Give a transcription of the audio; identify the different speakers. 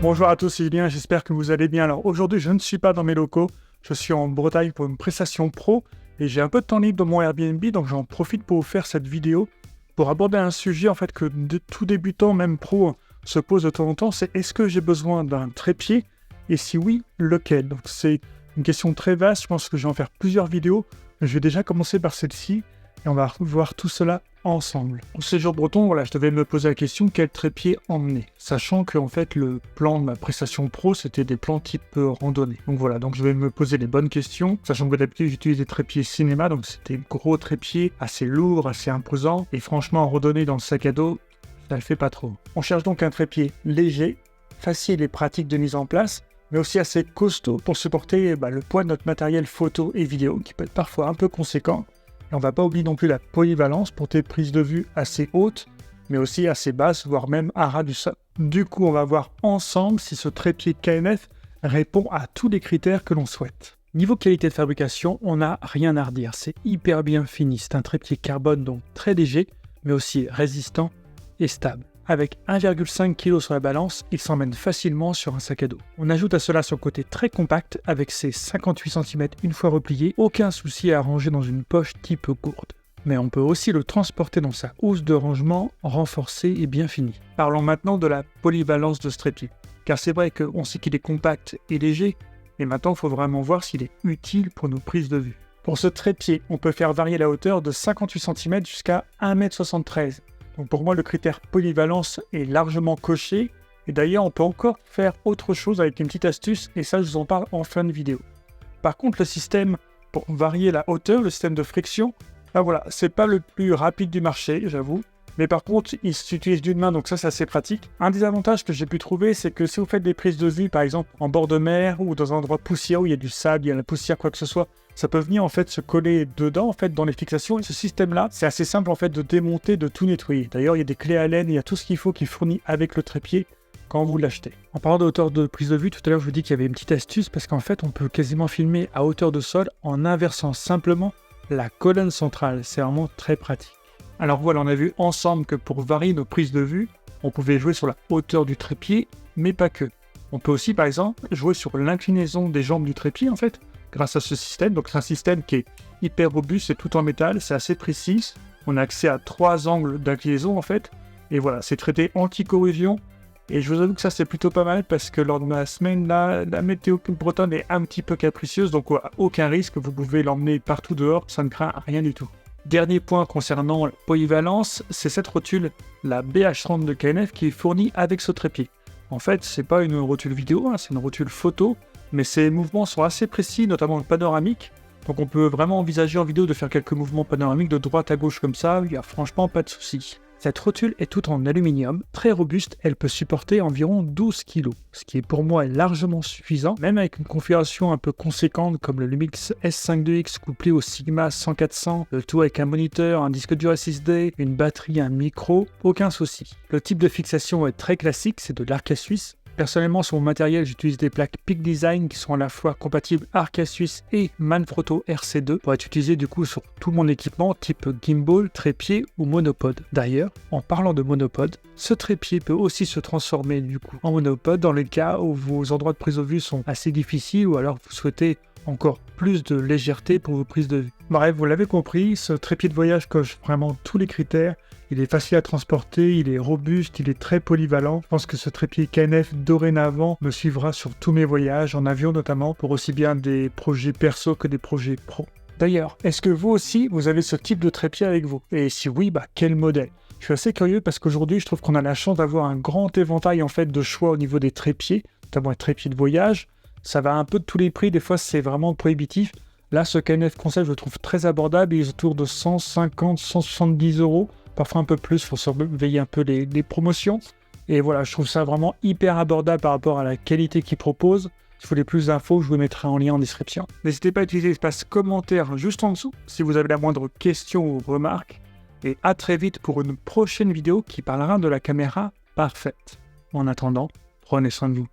Speaker 1: Bonjour à tous, c'est Julien, j'espère que vous allez bien. Alors aujourd'hui, je ne suis pas dans mes locaux, je suis en Bretagne pour une prestation pro et j'ai un peu de temps libre dans mon Airbnb, donc j'en profite pour vous faire cette vidéo pour aborder un sujet en fait que tout débutant, même pro, se pose de temps en temps, c'est est-ce que j'ai besoin d'un trépied et si oui, lequel? Donc c'est une question très vaste, je pense que je vais en faire plusieurs vidéos, mais je vais déjà commencer par celle-ci et on va voir tout cela ensemble. Au séjour breton, voilà, je devais me poser la question quel trépied emmener, sachant que en fait le plan de ma prestation pro c'était des plans type randonnée. Donc voilà, donc je vais me poser les bonnes questions, sachant que d'habitude j'utilise des trépieds cinéma, donc c'était gros trépieds assez lourds, assez imposants, et franchement en randonnée dans le sac à dos, ça le fait pas trop. On cherche donc un trépied léger, facile et pratique de mise en place, mais aussi assez costaud pour supporter le poids de notre matériel photo et vidéo, qui peut être parfois un peu conséquent. Et on ne va pas oublier non plus la polyvalence pour tes prises de vue assez hautes, mais aussi assez basses, voire même à ras du sol. Du coup, on va voir ensemble si ce trépied KNF répond à tous les critères que l'on souhaite. Niveau qualité de fabrication, on n'a rien à redire, c'est hyper bien fini. C'est un trépied carbone donc très léger, mais aussi résistant et stable. Avec 1,5 kg sur la balance, il s'emmène facilement sur un sac à dos. On ajoute à cela son côté très compact avec ses 58 cm une fois replié, aucun souci à ranger dans une poche type gourde. Mais on peut aussi le transporter dans sa housse de rangement renforcée et bien finie. Parlons maintenant de la polyvalence de ce trépied. Car c'est vrai qu'on sait qu'il est compact et léger, mais maintenant il faut vraiment voir s'il est utile pour nos prises de vue. Pour ce trépied, on peut faire varier la hauteur de 58 cm jusqu'à 1,73 m. Donc pour moi, le critère polyvalence est largement coché. Et d'ailleurs, on peut encore faire autre chose avec une petite astuce, et ça, je vous en parle en fin de vidéo. Par contre, le système pour varier la hauteur, le système de friction, voilà, c'est pas le plus rapide du marché, j'avoue. Mais par contre, il s'utilise d'une main, donc ça, c'est assez pratique. Un des avantages que j'ai pu trouver, c'est que si vous faites des prises de vue, par exemple, en bord de mer, ou dans un endroit poussiéreux où il y a du sable, il y a la poussière, quoi que ce soit, ça peut venir en fait se coller dedans en fait dans les fixations et ce système-là, c'est assez simple en fait de démonter, de tout nettoyer. D'ailleurs, il y a des clés Allen, il y a tout ce qu'il faut qui est fourni avec le trépied quand vous l'achetez. En parlant de hauteur de prise de vue, tout à l'heure je vous dis qu'il y avait une petite astuce parce qu'en fait on peut quasiment filmer à hauteur de sol en inversant simplement la colonne centrale. C'est vraiment très pratique. Alors voilà, on a vu ensemble que pour varier nos prises de vue, on pouvait jouer sur la hauteur du trépied, mais pas que. On peut aussi par exemple jouer sur l'inclinaison des jambes du trépied en fait, grâce à ce système. Donc c'est un système qui est hyper robuste, c'est tout en métal, c'est assez précis. On a accès à 3 angles d'inclinaison en fait. Et voilà, c'est traité anti-corrosion. Et je vous avoue que ça c'est plutôt pas mal parce que lors de ma semaine là, la météo bretonne est un petit peu capricieuse. Donc aucun risque, vous pouvez l'emmener partout dehors, ça ne craint rien du tout. Dernier point concernant la polyvalence, c'est cette rotule, la BH30 de KNF qui est fournie avec ce trépied. En fait, c'est pas une rotule vidéo, c'est une rotule photo. Mais ces mouvements sont assez précis, notamment le panoramique. Donc on peut vraiment envisager en vidéo de faire quelques mouvements panoramiques de droite à gauche comme ça, il n'y a franchement pas de souci. Cette rotule est toute en aluminium, très robuste, elle peut supporter environ 12 kg, ce qui est pour moi largement suffisant, même avec une configuration un peu conséquente comme le Lumix S52X couplé au Sigma 100-400, le tout avec un moniteur, un disque dur SSD, une batterie, un micro, aucun souci. Le type de fixation est très classique, c'est de l'arcade suisse. Personnellement, sur mon matériel, j'utilise des plaques Peak Design qui sont à la fois compatibles Arca Suisse et Manfrotto RC2 pour être utilisées du coup sur tout mon équipement type gimbal, trépied ou monopode. D'ailleurs, en parlant de monopode, ce trépied peut aussi se transformer du coup en monopode dans les cas où vos endroits de prise de vue sont assez difficiles ou alors vous souhaitez encore plus de légèreté pour vos prises de vue. Bref, vous l'avez compris, ce trépied de voyage coche vraiment tous les critères. Il est facile à transporter, il est robuste, il est très polyvalent. Je pense que ce trépied KNF dorénavant me suivra sur tous mes voyages, en avion notamment, pour aussi bien des projets perso que des projets pro. D'ailleurs, est-ce que vous aussi, vous avez ce type de trépied avec vous? Et si oui, quel modèle? Je suis assez curieux parce qu'aujourd'hui, je trouve qu'on a la chance d'avoir un grand éventail en fait de choix au niveau des trépieds, notamment les trépieds de voyage. Ça va un peu de tous les prix, des fois c'est vraiment prohibitif. Là, ce KNF Concept, je le trouve très abordable, il est autour de 150, 170 €. Parfois un peu plus, il faut surveiller un peu les promotions. Et voilà, je trouve ça vraiment hyper abordable par rapport à la qualité qu'ils proposent. Si vous voulez plus d'infos, je vous mettrai en lien en description. N'hésitez pas à utiliser l'espace commentaire juste en dessous si vous avez la moindre question ou remarque. Et à très vite pour une prochaine vidéo qui parlera de la caméra parfaite. En attendant, prenez soin de vous.